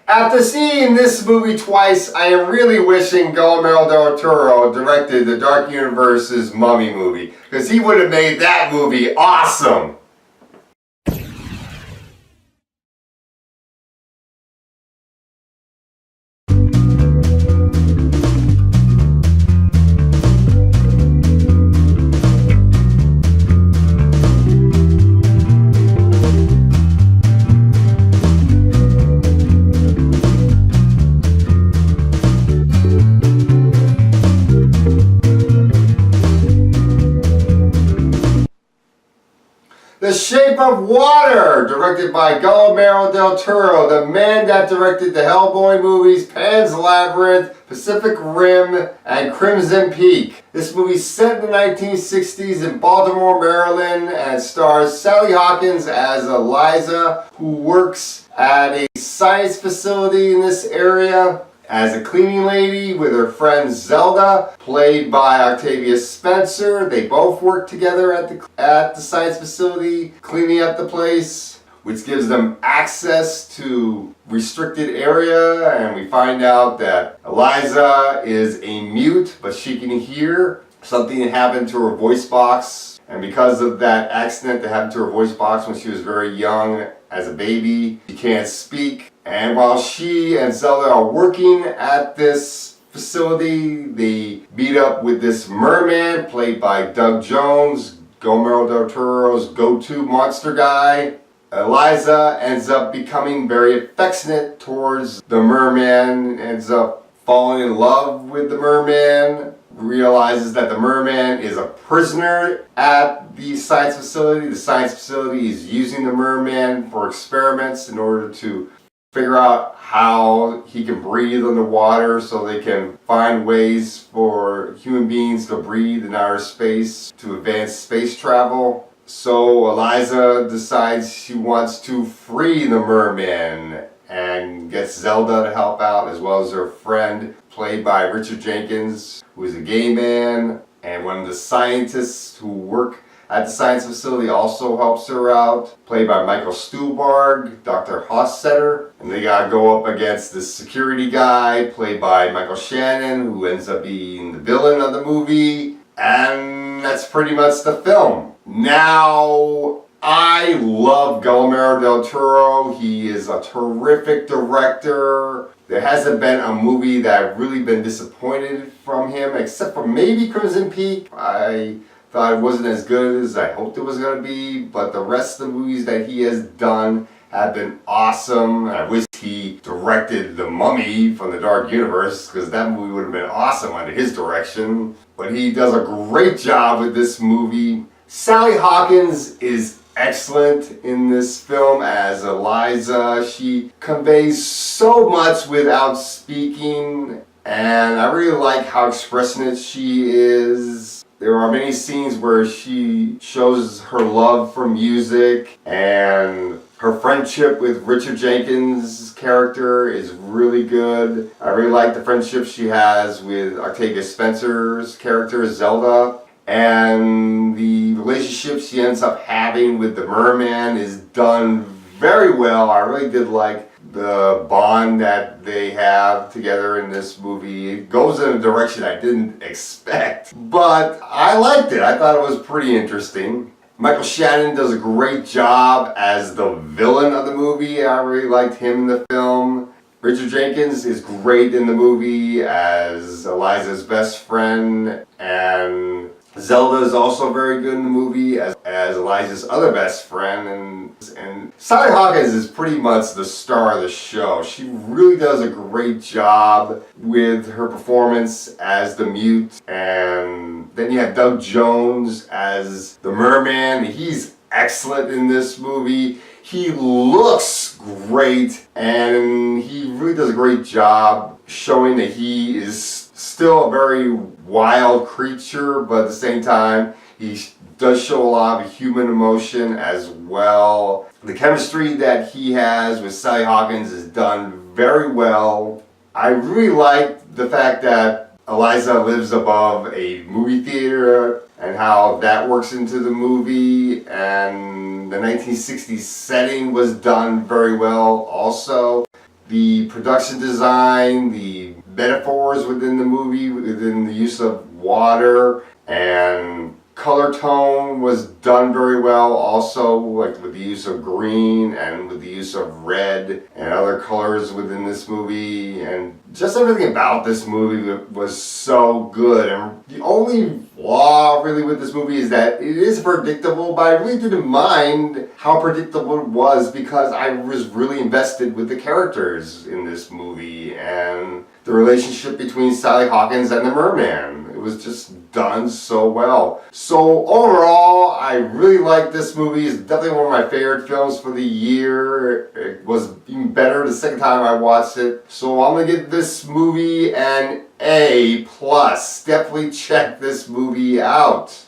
After seeing this movie twice, I am really wishing Guillermo del Toro directed the Dark Universe's Mummy movie, because he would have made that movie awesome. The Shape of Water, directed by Guillermo del Toro, the man that directed the Hellboy movies, Pan's Labyrinth, Pacific Rim, and Crimson Peak. This movie is set in the 1960s in Baltimore, Maryland, and stars Sally Hawkins as Eliza, who works at a science facility in this area as a cleaning lady with her friend Zelda, played by Octavia Spencer. They both work together at the science facility, cleaning up the place, which gives them access to restricted area, and we find out that Eliza is a mute, but she can hear. Something happened to her voice box, and because of that accident that happened to her voice box when she was very young as a baby, she can't speak. And while she and Zelda are working at this facility, they meet up with this merman played by Doug Jones, Guillermo del Toro's go-to monster guy. Eliza ends up becoming very affectionate towards the merman, ends up falling in love with the merman, realizes that the merman is a prisoner at the science facility. The science facility is using the merman for experiments in order to figure out how he can breathe underwater, so they can find ways for human beings to breathe in outer space to advance space travel. So Eliza decides she wants to free the merman and gets Zelda to help out, as well as her friend played by Richard Jenkins, who is a gay man, and one of the scientists who work at the science facility also helps her out, played by Michael Stuhlbarg, Dr. Hossetter. And they gotta go up against this security guy, played by Michael Shannon, who ends up being the villain of the movie. And that's pretty much the film. Now, I love Guillermo del Toro. He is a terrific director. There hasn't been a movie that I've really been disappointed from him, except for maybe Crimson Peak. I thought it wasn't as good as I hoped it was going to be, but the rest of the movies that he has done have been awesome. I wish he directed The Mummy from the Dark Universe, because that movie would have been awesome under his direction. But he does a great job with this movie. Sally Hawkins is excellent in this film as Eliza. She conveys so much without speaking, and I really like how expressive she is. There are many scenes where she shows her love for music, and her friendship with Richard Jenkins' character is really good. I really like the friendship she has with Octavia Spencer's character, Zelda. And the relationship she ends up having with the merman is done very well. I really did like the bond that they have together in this movie. It goes in a direction I didn't expect, but I liked it. I thought it was pretty interesting. Michael Shannon does a great job as the villain of the movie. I really liked him in the film. Richard Jenkins is great in the movie as Eliza's best friend, and Zelda is also very good in the movie as Eliza's other best friend, and Sally Hawkins is pretty much the star of the show. She really does a great job with her performance as the mute. And then you have Doug Jones as the merman. He's excellent in this movie. He looks great, and he really does a great job showing that he is still a very wild creature, but at the same time, he does show a lot of human emotion as well. The chemistry that he has with Sally Hawkins is done very well. I really like the fact that Eliza lives above a movie theater and how that works into the movie, and the 1960s setting was done very well also. The production design, the metaphors within the movie, within the use of water and color tone was done very well also, like with the use of green and with the use of red and other colors within this movie, and just everything about this movie was so good. And the only flaw really with this movie is that it is predictable, but I really didn't mind how predictable it was because I was really invested with the characters in this movie and the relationship between Sally Hawkins and the merman. It was just done so well. So overall, I really like this movie. It's definitely one of my favorite films for the year. It was even better the second time I watched it. So I'm gonna give this movie an A+. Definitely check this movie out.